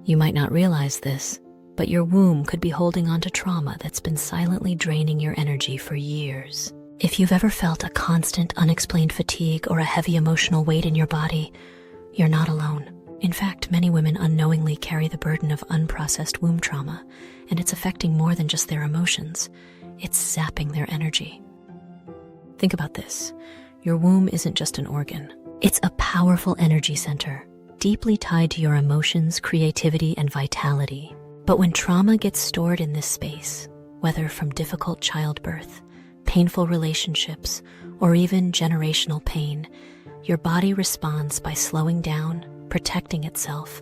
You might not realize this, but your womb could be holding on to trauma that's been silently draining your energy for years. If you've ever felt a constant, unexplained fatigue or a heavy emotional weight in your body, you're not alone. In fact, many women unknowingly carry the burden of unprocessed womb trauma, and it's affecting more than just their emotions. It's zapping their energy. Think about this. Your womb isn't just an organ. It's a powerful energy center, deeply tied to your emotions, creativity, and vitality. But when trauma gets stored in this space, whether from difficult childbirth, painful relationships, or even generational pain, your body responds by slowing down, protecting itself,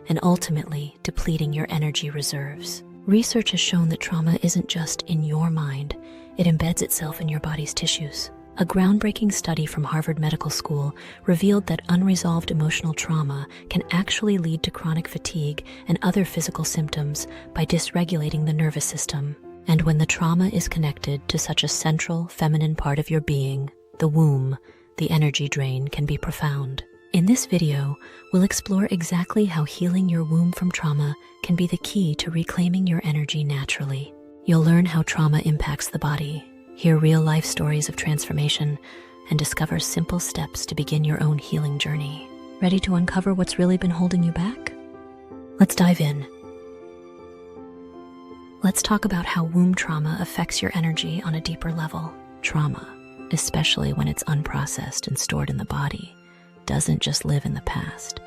and ultimately depleting your energy reserves. Research has shown that trauma isn't just in your mind, it embeds itself in your body's tissues. A groundbreaking study from Harvard Medical School revealed that unresolved emotional trauma can actually lead to chronic fatigue and other physical symptoms by dysregulating the nervous system. And when the trauma is connected to such a central feminine part of your being, the womb, the energy drain can be profound. In this video, we'll explore exactly how healing your womb from trauma can be the key to reclaiming your energy naturally. You'll learn how trauma impacts the body, hear real-life stories of transformation, and discover simple steps to begin your own healing journey. Ready to uncover what's really been holding you back? Let's dive in. Let's talk about how womb trauma affects your energy on a deeper level. Trauma, especially when it's unprocessed and stored in the body, doesn't just live in the past.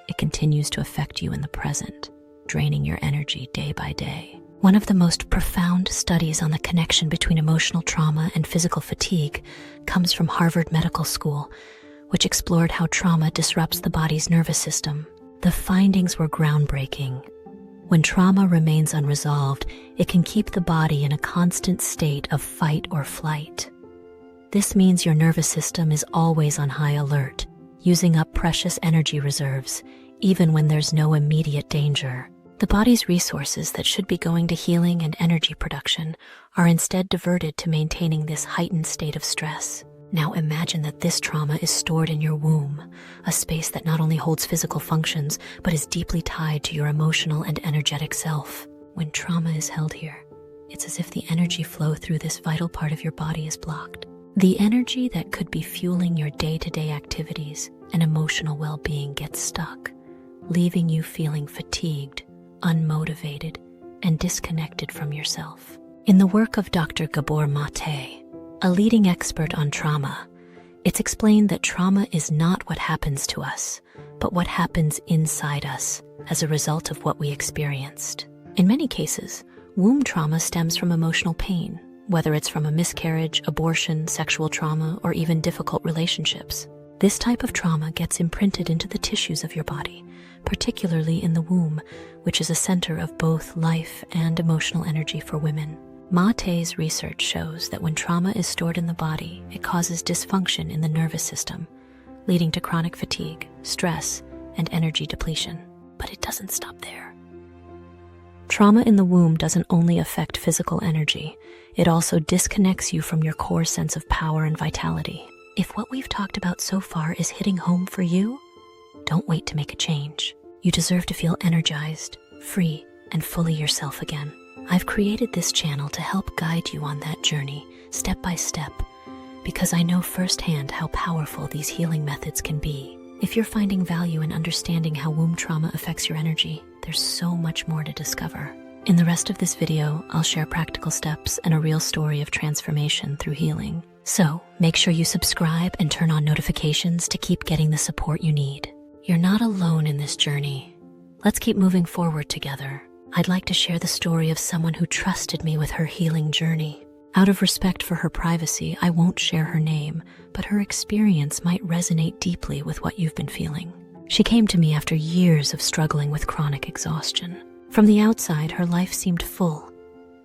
It continues to affect you in the present, draining your energy day by day. One of the most profound studies on the connection between emotional trauma and physical fatigue comes from Harvard Medical School, which explored how trauma disrupts the body's nervous system. The findings were groundbreaking. When trauma remains unresolved, it can keep the body in a constant state of fight or flight. This means your nervous system is always on high alert, using up precious energy reserves, even when there's no immediate danger. The body's resources that should be going to healing and energy production are instead diverted to maintaining this heightened state of stress. Now imagine that this trauma is stored in your womb, a space that not only holds physical functions, but is deeply tied to your emotional and energetic self. When trauma is held here, it's as if the energy flow through this vital part of your body is blocked. The energy that could be fueling your day-to-day activities and emotional well-being gets stuck, leaving you feeling fatigued, unmotivated, and disconnected from yourself. In the work of Dr. Gabor Mate, a leading expert on trauma, it's explained that trauma is not what happens to us, but what happens inside us as a result of what we experienced. In many cases, womb trauma stems from emotional pain, whether it's from a miscarriage, abortion, sexual trauma, or even difficult relationships. This type of trauma gets imprinted into the tissues of your body, particularly in the womb, which is a center of both life and emotional energy for women. Mate's research shows that when trauma is stored in the body, it causes dysfunction in the nervous system, leading to chronic fatigue, stress, and energy depletion. But it doesn't stop there. Trauma in the womb doesn't only affect physical energy, it also disconnects you from your core sense of power and vitality. If what we've talked about so far is hitting home for you, don't wait to make a change. You deserve to feel energized, free, and fully yourself again. I've created this channel to help guide you on that journey, step by step, because I know firsthand how powerful these healing methods can be. If you're finding value in understanding how womb trauma affects your energy, there's so much more to discover. In the rest of this video, I'll share practical steps and a real story of transformation through healing. So, make sure you subscribe and turn on notifications to keep getting the support you need. You're not alone in this journey. Let's keep moving forward together. I'd like to share the story of someone who trusted me with her healing journey. Out of respect for her privacy, I won't share her name, but her experience might resonate deeply with what you've been feeling. She came to me after years of struggling with chronic exhaustion. From the outside, her life seemed full.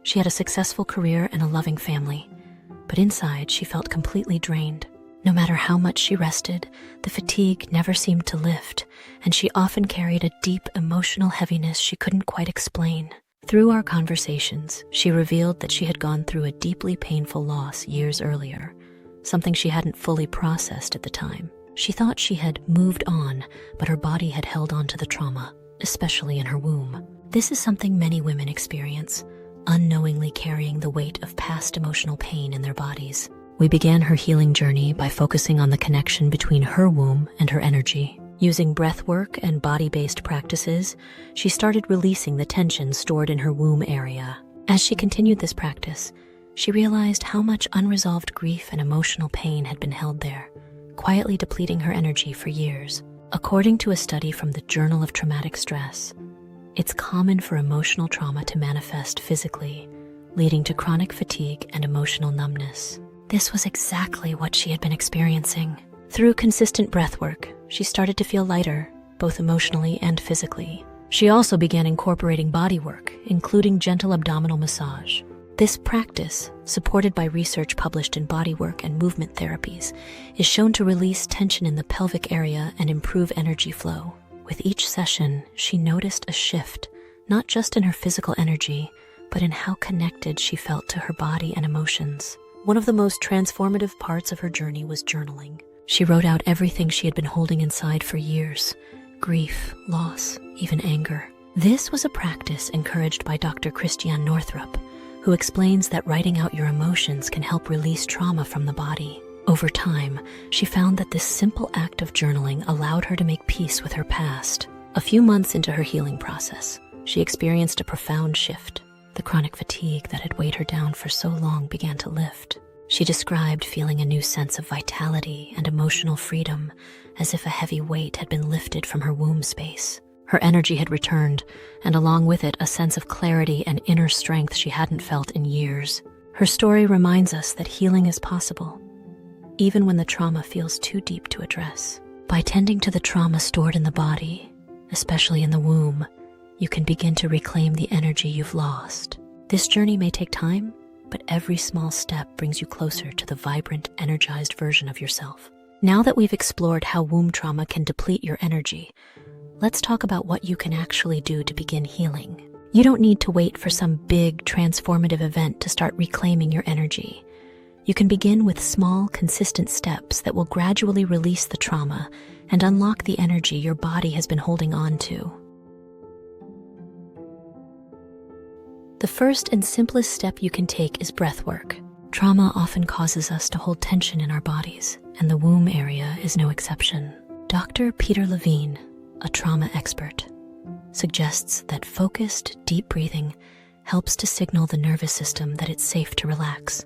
She had a successful career and a loving family, but inside she felt completely drained. No matter how much she rested, the fatigue never seemed to lift, and she often carried a deep emotional heaviness she couldn't quite explain. Through our conversations, she revealed that she had gone through a deeply painful loss years earlier, something she hadn't fully processed at the time. She thought she had moved on, but her body had held on to the trauma, especially in her womb. This is something many women experience, unknowingly carrying the weight of past emotional pain in their bodies. We began her healing journey by focusing on the connection between her womb and her energy. Using breath work and body-based practices, she started releasing the tension stored in her womb area. As she continued this practice, she realized how much unresolved grief and emotional pain had been held there, quietly depleting her energy for years. According to a study from the Journal of Traumatic Stress, it's common for emotional trauma to manifest physically, leading to chronic fatigue and emotional numbness. This was exactly what she had been experiencing. Through consistent breath work, she started to feel lighter, both emotionally and physically. She also began incorporating body work, including gentle abdominal massage. This practice, supported by research published in Bodywork and Movement Therapies, is shown to release tension in the pelvic area and improve energy flow. With each session, she noticed a shift, not just in her physical energy, but in how connected she felt to her body and emotions. One of the most transformative parts of her journey was journaling. She wrote out everything she had been holding inside for years: grief, loss, even anger. This was a practice encouraged by Dr. Christiane Northrup, who explains that writing out your emotions can help release trauma from the body. Over time, she found that this simple act of journaling allowed her to make peace with her past. A few months into her healing process, she experienced a profound shift. The chronic fatigue that had weighed her down for so long began to lift. She described feeling a new sense of vitality and emotional freedom, as if a heavy weight had been lifted from her womb space. Her energy had returned, and along with it, a sense of clarity and inner strength she hadn't felt in years. Her story reminds us that healing is possible, even when the trauma feels too deep to address. By tending to the trauma stored in the body, especially in the womb, you can begin to reclaim the energy you've lost. This journey may take time, but every small step brings you closer to the vibrant, energized version of yourself. Now that we've explored how womb trauma can deplete your energy, let's talk about what you can actually do to begin healing. You don't need to wait for some big, transformative event to start reclaiming your energy. You can begin with small, consistent steps that will gradually release the trauma and unlock the energy your body has been holding on to. The first and simplest step you can take is breath work. Trauma often causes us to hold tension in our bodies, and the womb area is no exception. Dr. Peter Levine, a trauma expert, suggests that focused, deep breathing helps to signal the nervous system that it's safe to relax,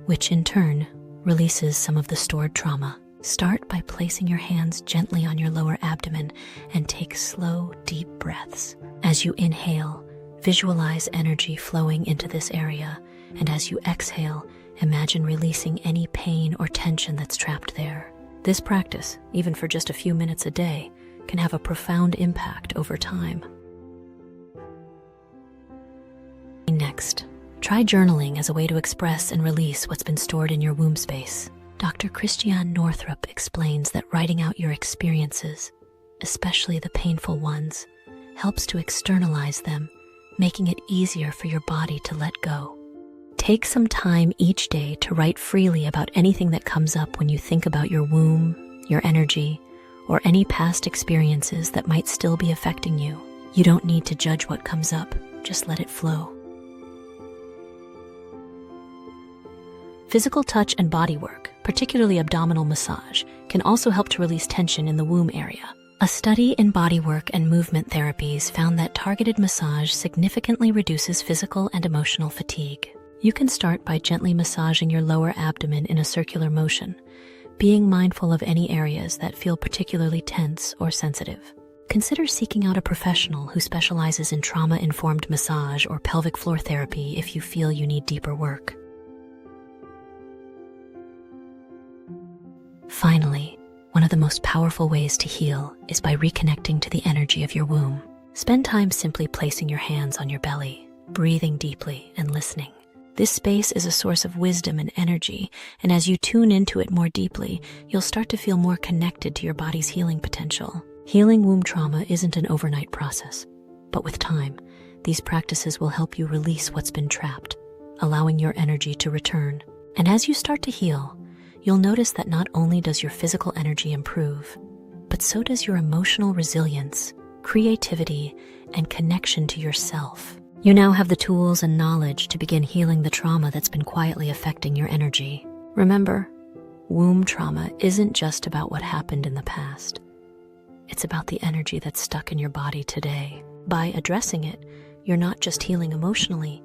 which in turn releases some of the stored trauma. Start by placing your hands gently on your lower abdomen and take slow, deep breaths. As you inhale, visualize energy flowing into this area, and as you exhale, imagine releasing any pain or tension that's trapped there. This practice, even for just a few minutes a day, can have a profound impact over time. Next, try journaling as a way to express and release what's been stored in your womb space. Dr. Christiane Northrup explains that writing out your experiences, especially the painful ones, helps to externalize them, making it easier for your body to let go. Take some time each day to write freely about anything that comes up when you think about your womb, your energy, or any past experiences that might still be affecting you. You don't need to judge what comes up, just let it flow. Physical touch and body work, particularly abdominal massage, can also help to release tension in the womb area. A study in bodywork and movement therapies found that targeted massage significantly reduces physical and emotional fatigue. You can start by gently massaging your lower abdomen in a circular motion, being mindful of any areas that feel particularly tense or sensitive. Consider seeking out a professional who specializes in trauma-informed massage or pelvic floor therapy if you feel you need deeper work. Finally, one of the most powerful ways to heal is by reconnecting to the energy of your womb. Spend time simply placing your hands on your belly, breathing deeply, and listening. This space is a source of wisdom and energy, and as you tune into it more deeply, you'll start to feel more connected to your body's healing potential. Healing womb trauma isn't an overnight process, but with time, these practices will help you release what's been trapped, allowing your energy to return. And as you start to heal, you'll notice that not only does your physical energy improve, but so does your emotional resilience creativity, and connection to yourself. You now have the tools and knowledge to begin healing the trauma that's been quietly affecting your energy. Remember, womb trauma isn't just about what happened in the past. It's about the energy that's stuck in your body today. By addressing it, you're not just healing emotionally,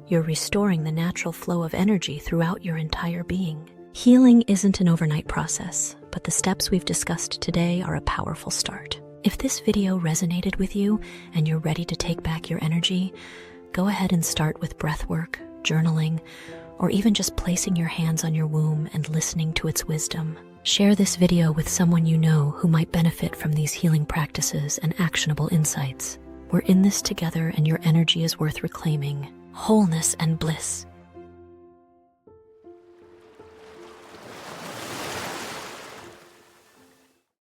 you're restoring the natural flow of energy throughout your entire being. Healing isn't an overnight process, but the steps we've discussed today are a powerful start. If this video resonated with you and you're ready to take back your energy, go ahead and start with breathwork, journaling, or even just placing your hands on your womb and listening to its wisdom. Share this video with someone you know who might benefit from these healing practices and actionable insights. We're in this together, and your energy is worth reclaiming. Wholeness and bliss.